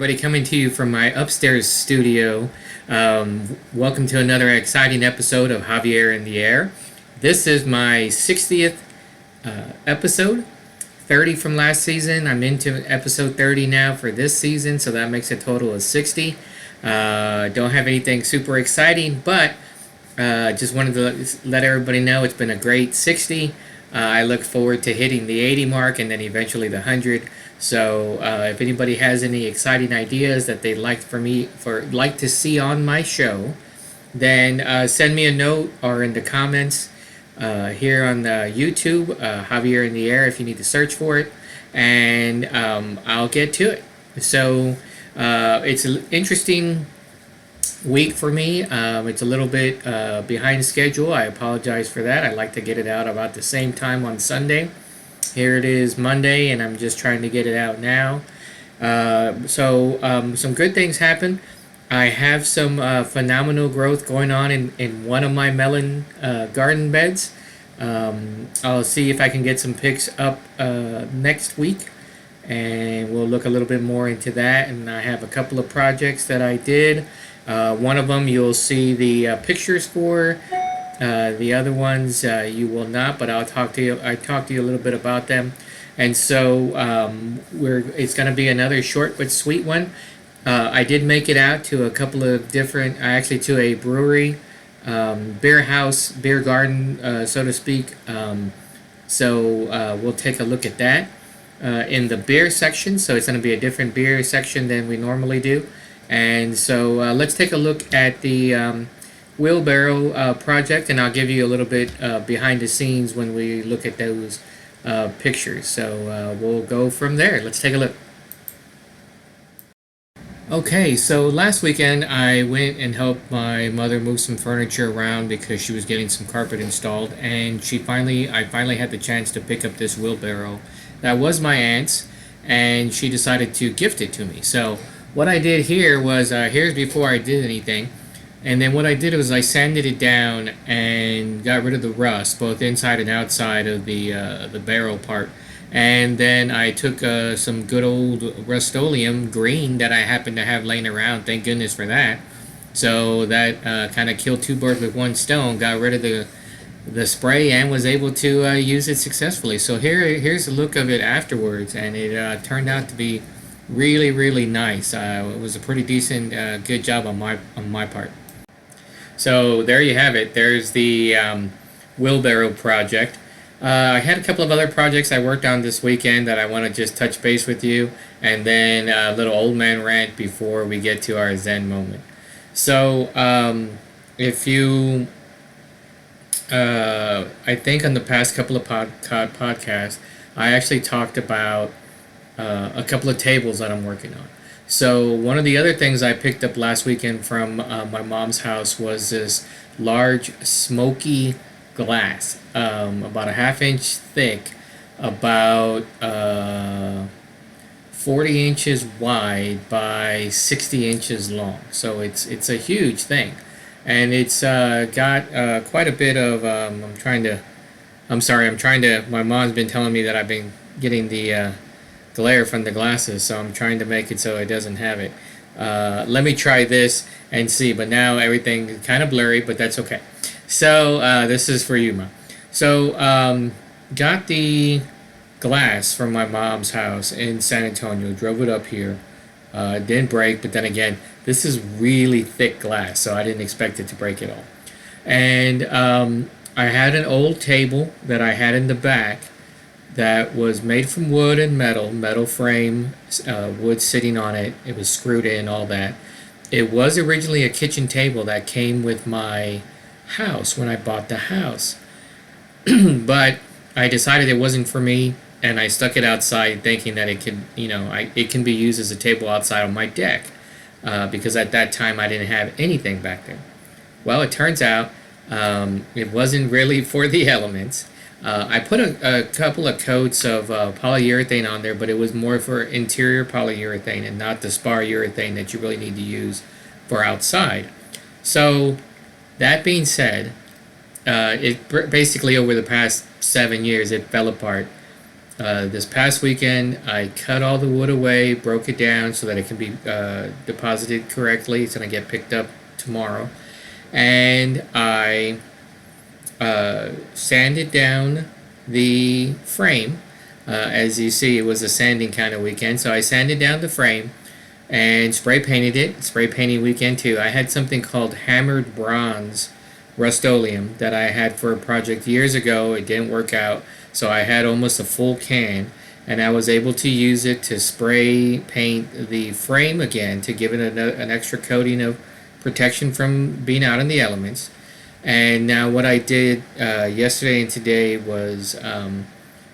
everybody, coming to you from my upstairs studio. Welcome to another exciting episode of Javier in the Air. This is my 60th episode, 30 from last season. I'm into episode 30 now for this season, so that makes a total of 60. Don't have anything super exciting, but just wanted to let everybody know it's been a great 60. I look forward to hitting the 80 mark and then eventually the 100. So if anybody has any exciting ideas that they'd like like to see on my show, then send me a note or in the comments here on the YouTube, Javier in the Air, if you need to search for it, and I'll get to it. So it's an interesting week for me. It's a little bit behind schedule. I apologize for that. I like to get it out about the same time on Sunday. Here it is Monday, and I'm just trying to get it out now. Some good things happen. I have some phenomenal growth going on in one of my melon garden beds. I'll see if I can get some pics up next week, and we'll look a little bit more into that. And I have a couple of projects that I did. One of them you'll see the pictures for. The other ones you will not, but I talk to you a little bit about them. And so it's going to be another short but sweet one. I did make it out to a couple of different, actually to a brewery, beer house, beer garden, so to speak. We'll take a look at that in the beer section. So it's going to be a different beer section than we normally do. And so let's take a look at the wheelbarrow project, and I'll give you a little bit behind the scenes when we look at those pictures. So we'll go from there. Let's take a look. Okay, so last weekend I went and helped my mother move some furniture around because she was getting some carpet installed, and I finally had the chance to pick up this wheelbarrow that was my aunt's, and she decided to gift it to me. So what I did here was, here's before I did anything. And then what I did was I sanded it down and got rid of the rust, both inside and outside of the barrel part. And then I took some good old Rust-Oleum green that I happened to have laying around. Thank goodness for that. So that kind of killed two birds with one stone. Got rid of the spray and was able to use it successfully. So here's a look of it afterwards, and it turned out to be really, really nice. It was a pretty decent, good job on my part. So there you have it. There's the wheelbarrow project. I had a couple of other projects I worked on this weekend that I want to just touch base with you, and then a little old man rant before we get to our Zen moment. So if you, I think on the past couple of podcasts, I actually talked about a couple of tables that I'm working on. So one of the other things I picked up last weekend from my mom's house was this large smoky glass, about a half-inch thick, about 40 inches wide by 60 inches long. So it's a huge thing, and it's got quite a bit of. My mom's been telling me that I've been getting the glare from the glasses, so I'm trying to make it so it doesn't have it. Let me try this and see, but now everything is kind of blurry, but that's okay. So this is for you, Ma. So got the glass from my mom's house in San Antonio, drove it up here. Didn't break, but then again, this is really thick glass, so I didn't expect it to break at all. And I had an old table that I had in the back that was made from wood and metal frame, wood sitting on it. It was screwed in, all that. It was originally a kitchen table that came with my house when I bought the house. But I decided it wasn't for me, and I stuck it outside thinking that it could, it can be used as a table outside on my deck, because at that time I didn't have anything back there. Well, it turns out it wasn't really for the elements. I put a couple of coats of polyurethane on there, but it was more for interior polyurethane and not the spar urethane that you really need to use for outside. So that being said, it basically over the past 7 years it fell apart. This past weekend, I cut all the wood away, broke it down so that it can be deposited correctly. It's going to get picked up tomorrow. And I sanded down the frame. As you see, it was a sanding kind of weekend. So I sanded down the frame and spray painted it. Spray painting weekend too. I had something called hammered bronze Rust-Oleum that I had for a project years ago. It didn't work out, so I had almost a full can, and I was able to use it to spray paint the frame again to give it an extra coating of protection from being out in the elements. And now what I did yesterday and today was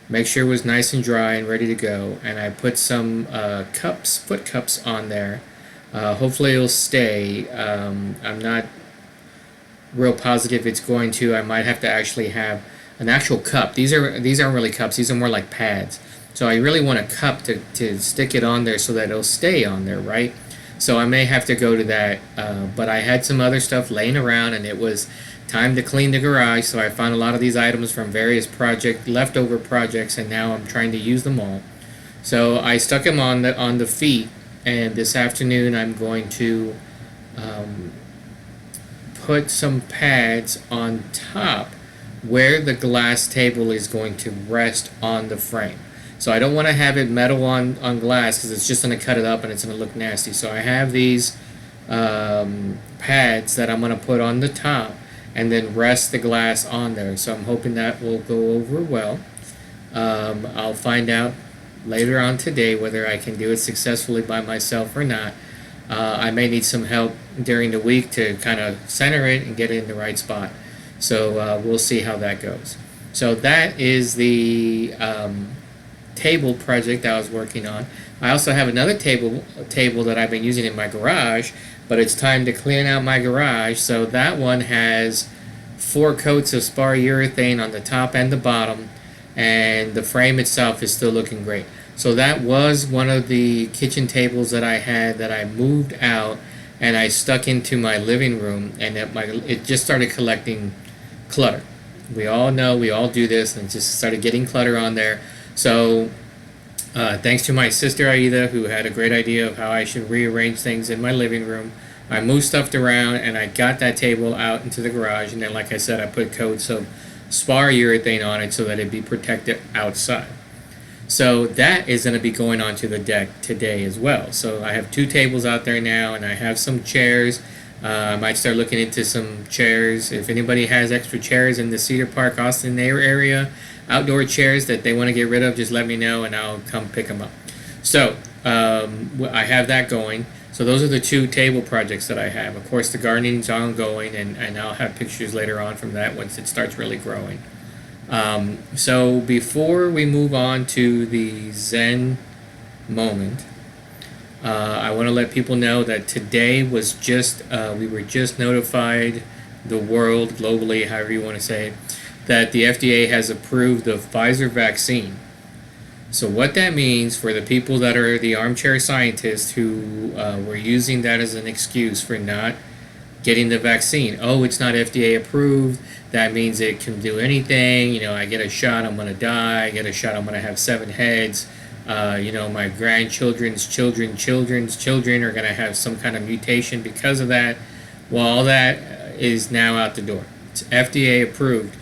make sure it was nice and dry and ready to go, and I put some cups, foot cups on there. Hopefully it'll stay. I'm not real positive it's going to. I might have to actually have an actual cup. These aren't really cups. These are more like pads. So I really want a cup to stick it on there so that it'll stay on there, right? So I may have to go to that. But I had some other stuff laying around, and it was time to clean the garage. So I found a lot of these items from various leftover projects, and now I'm trying to use them all. So I stuck them on the feet, and this afternoon I'm going to put some pads on top where the glass table is going to rest on the frame. So I don't want to have it metal on glass because it's just going to cut it up and it's going to look nasty. So I have these pads that I'm going to put on the top and then rest the glass on there. So I'm hoping that will go over well. I'll find out later on today whether I can do it successfully by myself or not. I may need some help during the week to kind of center it and get it in the right spot. So we'll see how that goes. So that is the table project I was working on. I also have another table that I've been using in my garage, but it's time to clean out my garage. So that one has 4 coats of spar urethane on the top and the bottom, and the frame itself is still looking great. So that was one of the kitchen tables that I had that I moved out and I stuck into my living room, and it just started collecting clutter. We all know, we all do this, and it just started getting clutter on there. So thanks to my sister Aida, who had a great idea of how I should rearrange things in my living room, I moved stuff around and I got that table out into the garage, and then like I said, I put coats of spar urethane on it so that it'd be protected outside. So that is going to be going onto the deck today as well. So I have 2 tables out there now, and I have some chairs. I might start looking into some chairs. If anybody has extra chairs in the Cedar Park, Austin area, outdoor chairs that they want to get rid of, just let me know and I'll come pick them up. So I have that going. So those are the 2 table projects that I have. Of course, the gardening's ongoing, and I'll have pictures later on from that once it starts really growing. So before we move on to the Zen Moment, I want to let people know that today was we were just notified, the world globally, however you want to say it, that the FDA has approved the Pfizer vaccine. So what that means for the people that are the armchair scientists who were using that as an excuse for not getting the vaccine. Oh, it's not FDA approved. That means it can do anything. I get a shot, I'm going to die. I get a shot, I'm going to have 7 heads. My grandchildren's children are going to have some kind of mutation because of that. Well, all that is now out the door. It's FDA approved.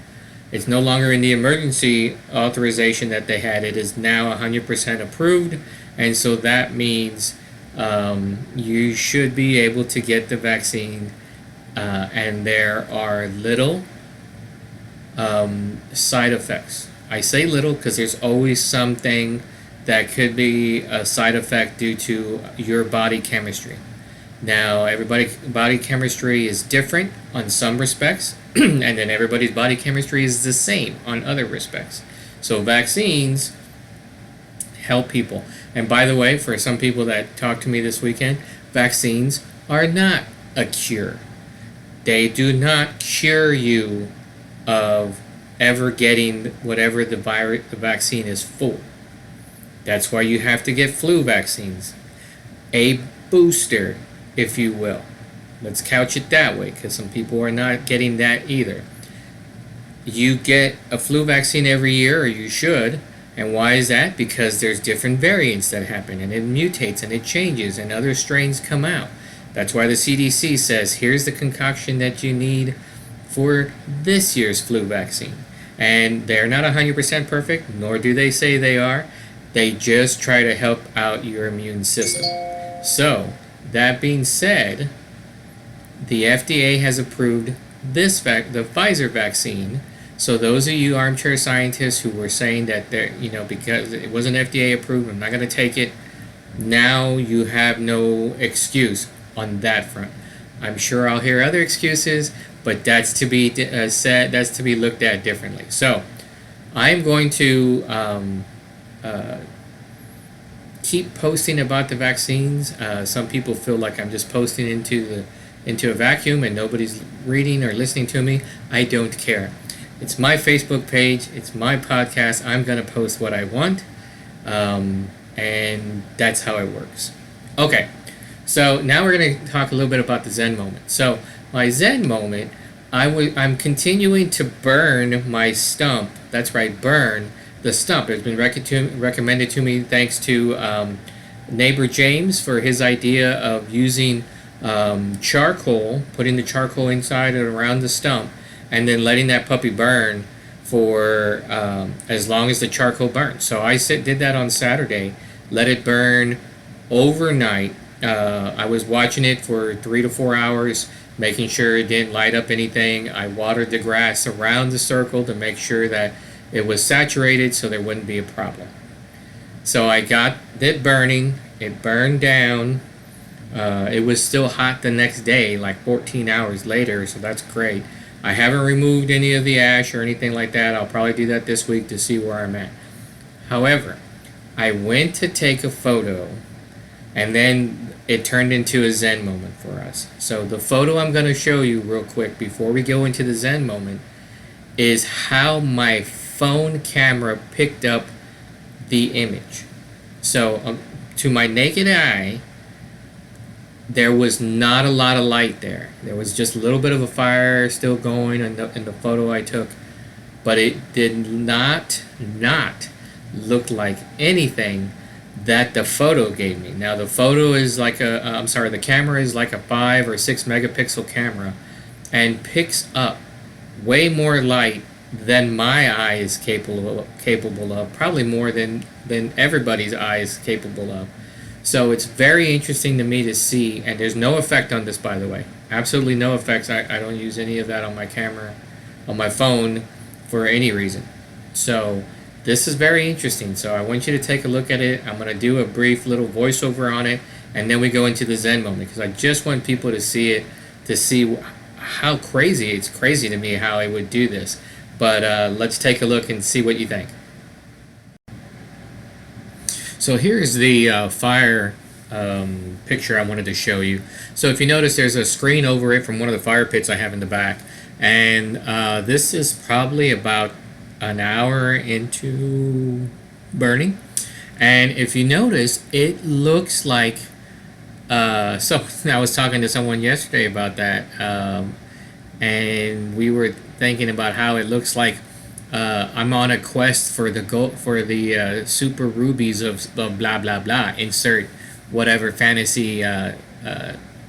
It's no longer in the emergency authorization that they had. It is now 100% approved. And so that means you should be able to get the vaccine. And there are little side effects. I say little because there's always something that could be a side effect due to your body chemistry. Now, everybody's body chemistry is different on some respects, and then everybody's body chemistry is the same on other respects. So vaccines help people. And by the way, for some people that talked to me this weekend, vaccines are not a cure. They do not cure you of ever getting whatever the vaccine is for. That's why you have to get flu vaccines. A booster, if you will. Let's couch it that way, because some people are not getting that either. You get a flu vaccine every year, or you should, And why is that? Because there's different variants that happen, and it mutates and it changes, and other strains come out. That's why the CDC says here's the concoction that you need for this year's flu vaccine. And they're not 100% perfect, nor do they say they are. They just try to help out your immune system. So, that being said, the FDA has approved the Pfizer vaccine. So those of you armchair scientists who were saying that because it wasn't FDA approved, I'm not going to take it. Now you have no excuse on that front. I'm sure I'll hear other excuses, but that's to be said. That's to be looked at differently. So I'm going to keep posting about the vaccines. Some people feel like I'm just posting into a vacuum and nobody's reading or listening to me. I don't care. It's my Facebook page. It's my podcast. I'm going to post what I want. And that's how it works. Okay. So now we're going to talk a little bit about the Zen Moment. So my Zen Moment, I'm continuing to burn my stump. That's right, burn the stump. It's been recommended to me thanks to neighbor James for his idea of using charcoal, putting the charcoal inside and around the stump, and then letting that puppy burn for as long as the charcoal burns. So I did that on Saturday, let it burn overnight. I was watching it for 3 to 4 hours, making sure it didn't light up anything. I watered the grass around the circle to make sure that it was saturated so there wouldn't be a problem. So I got it burning. It burned down. It was still hot the next day, like 14 hours later, so that's great. I haven't removed any of the ash or anything like that. I'll probably do that this week to see where I'm at. However, I went to take a photo, and then it turned into a Zen moment for us. So the photo I'm going to show you real quick before we go into the Zen moment is how my phone camera picked up the image. So to my naked eye, there was not a lot of light there. There was just a little bit of a fire still going in the photo I took, but it did not look like anything that the photo gave me. Now the photo is like the camera is like a 5 or 6 megapixel camera and picks up way more light than my eye is capable of, probably more than everybody's eye is capable of. So it's very interesting to me to see, and there's no effect on this, by the way. Absolutely no effects. I don't use any of that on my camera, on my phone, for any reason. So this is very interesting. So I want you to take a look at it. I'm going to do a brief little voiceover on it, and then we go into the Zen moment, because I just want people to see it, to see how crazy, it's crazy to me how I would do this. But let's take a look and see what you think. So here's the fire picture I wanted to show you. So if you notice, there's a screen over it from one of the fire pits I have in the back. And this is probably about an hour into burning. And if you notice, it looks like... so I was talking to someone yesterday about that. And we were thinking about how it looks like I'm on a quest for the super rubies of blah blah blah. Insert whatever fantasy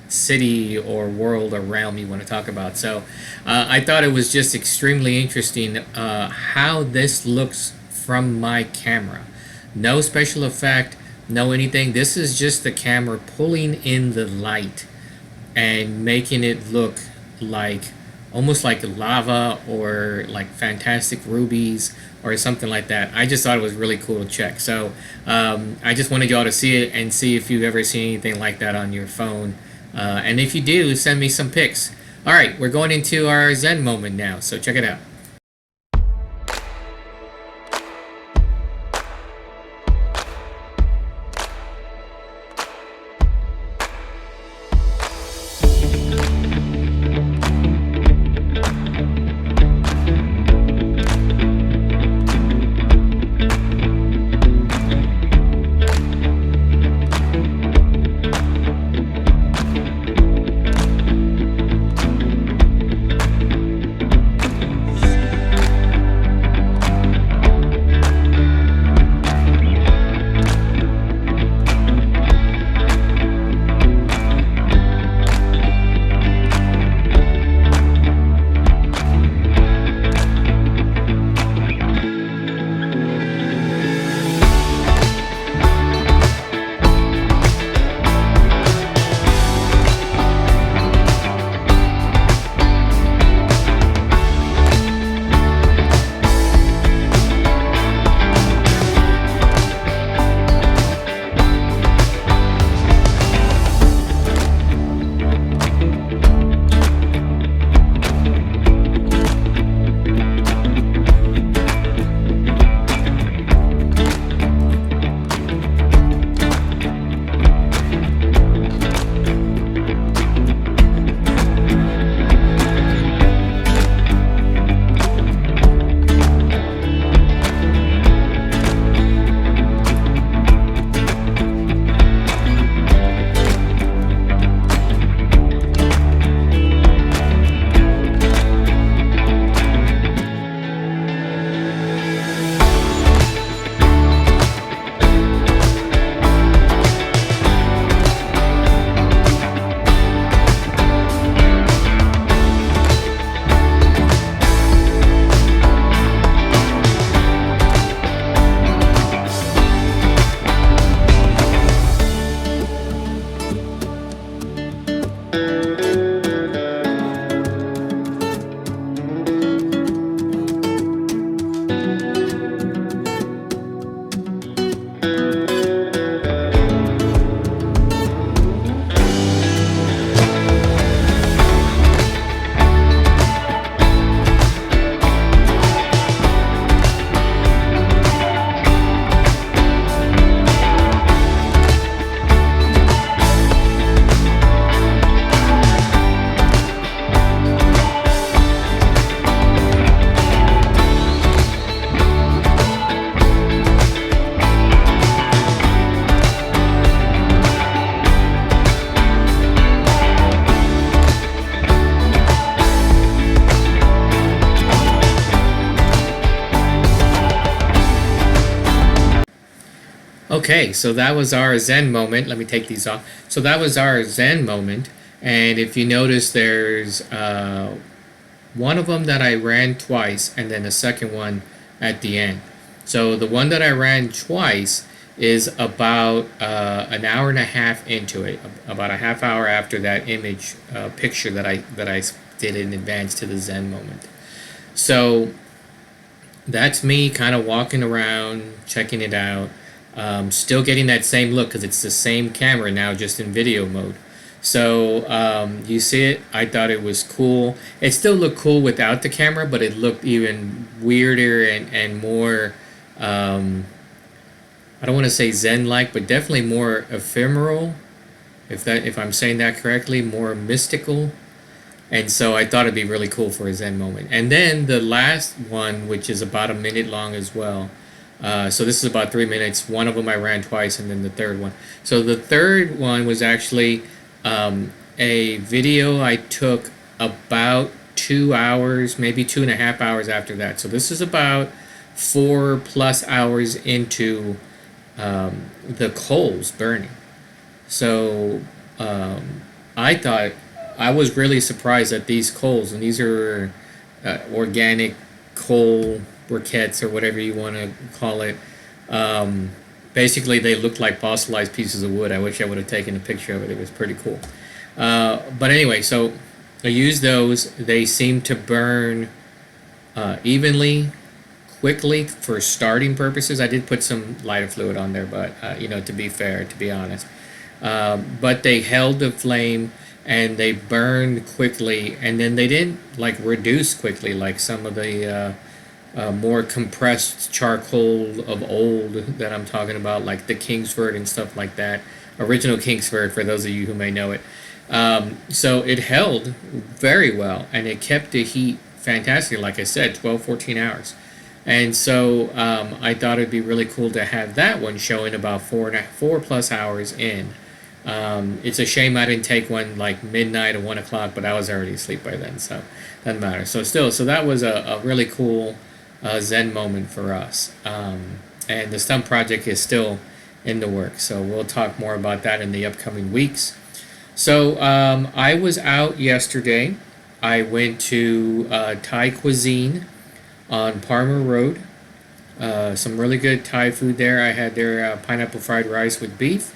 city or world or realm you want to talk about. So I thought it was just extremely interesting how this looks from my camera. No special effect, no anything. This is just the camera pulling in the light and making it look like almost like lava or like fantastic rubies or something like that. I just thought it was really cool to check. So I just wanted y'all to see it and see if you've ever seen anything like that on your phone. And if you do, send me some pics. All right, we're going into our Zen moment now, so check it out. Okay, so that was our Zen moment. Let me take these off. So that was our Zen moment. And if you notice, there's one of them that I ran twice, and then a second one at the end. So the one that I ran twice is about an hour and a half into it, about a half hour after that image picture that I did in advance to the Zen moment. So that's me kind of walking around, checking it out, still getting that same look because it's the same camera now, just in video mode. So you see it. I thought it was cool. It still looked cool without the camera, but it looked even weirder and more. I don't want to say Zen-like, but definitely more ephemeral. If I'm saying that correctly, more mystical. And so I thought it'd be really cool for a Zen moment. And then the last one, which is about a minute long as well. So this is about 3 minutes. One of them I ran twice, and then the third one. So the third one was actually a video I took about 2 hours, maybe 2.5 hours after that. So this is about 4+ hours into the coals burning. So I thought I was really surprised at these coals, and these are organic coal briquettes or whatever you want to call it. Basically, they looked like fossilized pieces of wood. I wish I would have taken a picture of it. It was pretty cool. But anyway, so I used those. They seem to burn evenly, quickly for starting purposes. I did put some lighter fluid on there, but to be fair, to be honest, but they held the flame and they burned quickly, and then they didn't like reduce quickly like some of the more compressed charcoal of old that I'm talking about, like the Kingsford and stuff like that. Original Kingsford, for those of you who may know it. So it held very well, and it kept the heat fantastic. Like I said, 12, 14 hours. And so I thought it'd be really cool to have that one showing about 4+ hours in. It's a shame I didn't take one like midnight or 1 o'clock, but I was already asleep by then, so doesn't matter. So that was a really cool Zen moment for us. And the stump project is still in the works, so we'll talk more about that in the upcoming weeks. So I was out yesterday. I went to Thai cuisine on Palmer Road. Some really good Thai food there. I had their pineapple fried rice with beef,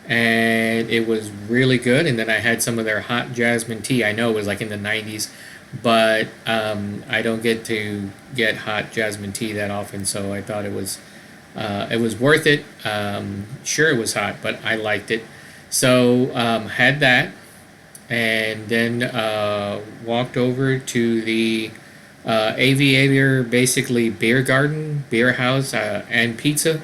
and it was really good. And then I had some of their hot jasmine tea. I know it was like in the 90s, but I don't get to get hot jasmine tea that often, so I thought it was worth it. Sure, it was hot, but I liked it. So had that, and then walked over to the Aviator, basically beer garden, beer house, and pizza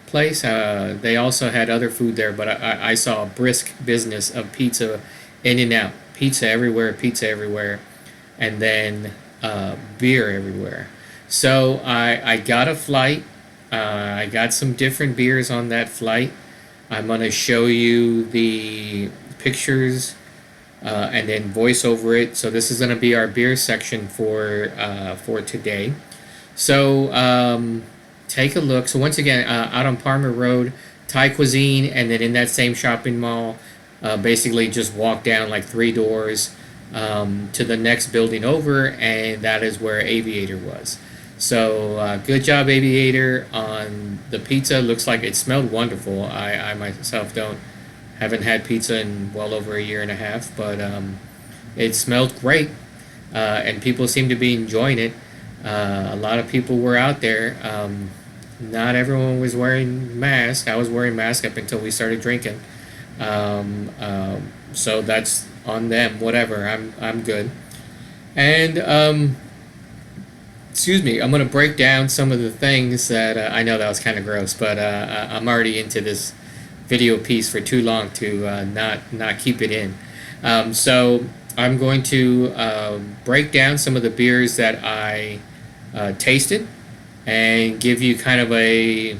place. They also had other food there, but I saw a brisk business of pizza in and out. Pizza everywhere, and then beer everywhere. So I got a flight. I got some different beers on that flight. I'm going to show you the pictures and then voice over it. So this is going to be our beer section for today. So take a look. So once again, out on Palmer Road, Thai cuisine, and then in that same shopping mall, basically just walk down like 3 doors to the next building over, and that is where Aviator was. So good job, Aviator, on the pizza. Looks like it smelled wonderful. I myself haven't had pizza in well over a year and a half, but it smelled great, and people seem to be enjoying it. A lot of people were out there. Not everyone was wearing masks. I was wearing masks up until we started drinking. So that's on them. Whatever. I'm good. And excuse me. I'm gonna break down some of the things that I know that was kind of gross, but I'm already into this video piece for too long to not keep it in. So I'm going to break down some of the beers that I tasted and give you kind of a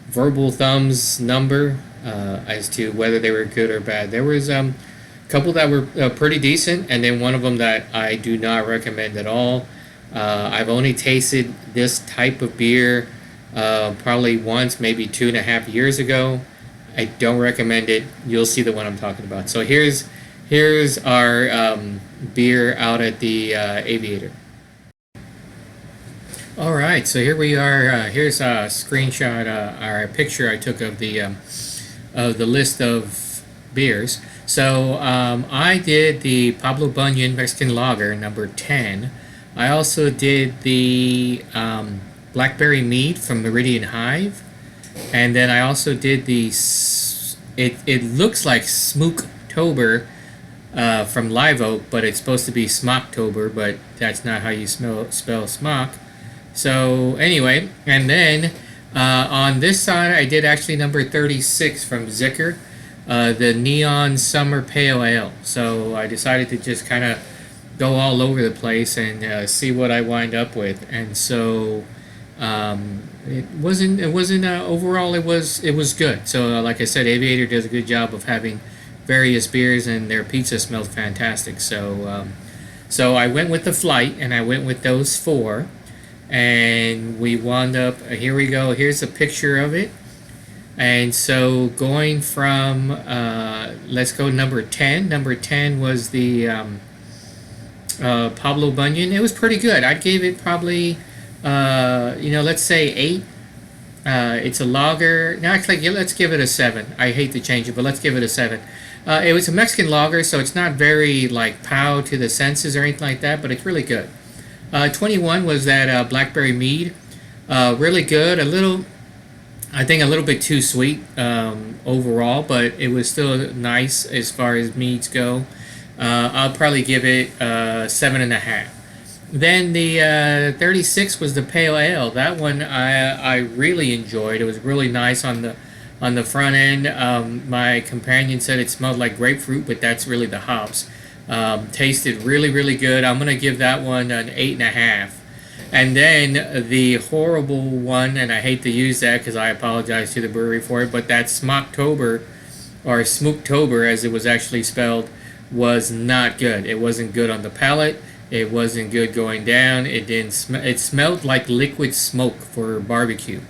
verbal thumbs number as to whether they were good or bad. There was a couple that were pretty decent, and then one of them that I do not recommend at all. I've only tasted this type of beer probably once, maybe 2.5 years ago. I don't recommend it. You'll see the one I'm talking about. So here's our beer out at the Aviator. All right, so here we are. Here's a screenshot, or a picture I took of the list of beers. So I did the Pablo Bunyan Mexican Lager number 10. I also did the Blackberry Mead from Meridian Hive, and then I also did the it looks like Smooktober from Live Oak, but it's supposed to be Smocktober, but that's not how you spell smock. So anyway, and then on this side, I did actually number 36 from Zicker, the Neon Summer Pale Ale. So I decided to just kind of go all over the place and see what I wind up with. And so it wasn't overall it was good. So like I said, Aviator does a good job of having various beers, and their pizza smells fantastic. So so I went with the Flight, and I went with those four. And we wound up, here we go, here's a picture of it. And so going from, let's go number 10. Number 10 was the Pablo Bunyan. It was pretty good. I'd give it probably, let's say 8. It's a lager. No, actually, let's give it a 7. I hate to change it, but let's give it a 7. It was a Mexican lager, so it's not very like pow to the senses or anything like that, but it's really good. 21 was that Blackberry Mead. Really good. I think a little bit too sweet overall, but it was still nice as far as meads go. I'll probably give it 7.5. Then the 36 was the Pale Ale. That one I really enjoyed. It was really nice on the front end. My companion said it smelled like grapefruit, but that's really the hops. Tasted really, really good. I'm gonna give that one an 8.5. And then the horrible one, and I hate to use that because I apologize to the brewery for it, but that Smocktober, or Smooktober as it was actually spelled, was not good. It wasn't good on the palate. It wasn't good going down. It didn't. It smelled like liquid smoke for barbecue.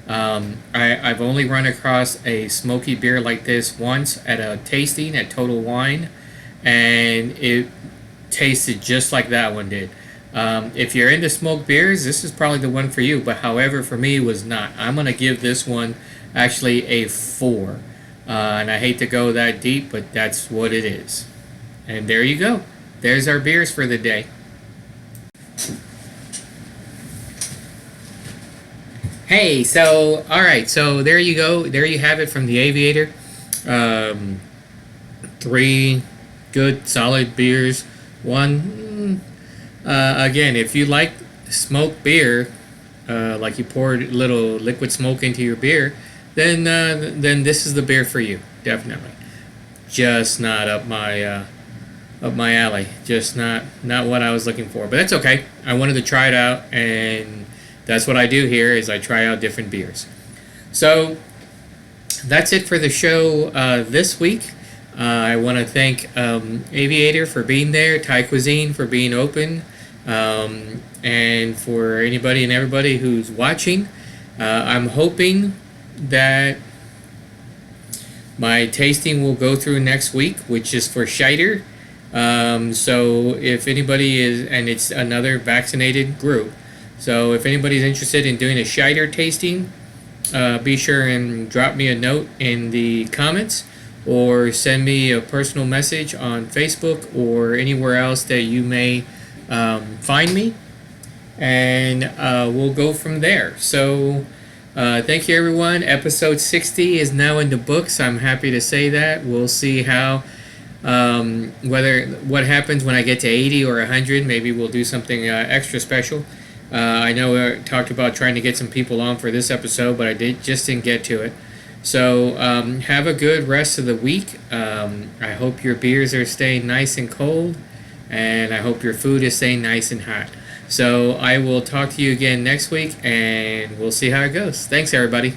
I've only run across a smoky beer like this once at a tasting at Total Wine, and it tasted just like that one did. If you're into smoked beers, this is probably the one for you. But however, for me, it was not. I'm gonna give this one actually a 4. And I hate to go that deep, but that's what it is. And there you go. There's our beers for the day. Hey, so all right, so there you go. There you have it from the Aviator. 3 good solid beers. One, again, if you like smoked beer, like you poured a little liquid smoke into your beer, then this is the beer for you, definitely. Just not up my alley. Just not what I was looking for. But that's okay. I wanted to try it out, and that's what I do here is I try out different beers. So that's it for the show this week. I want to thank Aviator for being there, Thai Cuisine for being open, and for anybody and everybody who's watching. I'm hoping that my tasting will go through next week, which is for Cider. So if anybody is, and it's another vaccinated group, so if anybody's interested in doing a Cider tasting, be sure and drop me a note in the comments, or send me a personal message on Facebook or anywhere else that you may find me, and we'll go from there. So thank you, everyone. Episode 60 is now in the books. I'm happy to say that. We'll see how what happens when I get to 80 or 100. Maybe we'll do something extra special. I know we talked about trying to get some people on for this episode, but I just didn't get to it. So have a good rest of the week. I hope your beers are staying nice and cold, and I hope your food is staying nice and hot. So I will talk to you again next week, and we'll see how it goes. Thanks, everybody.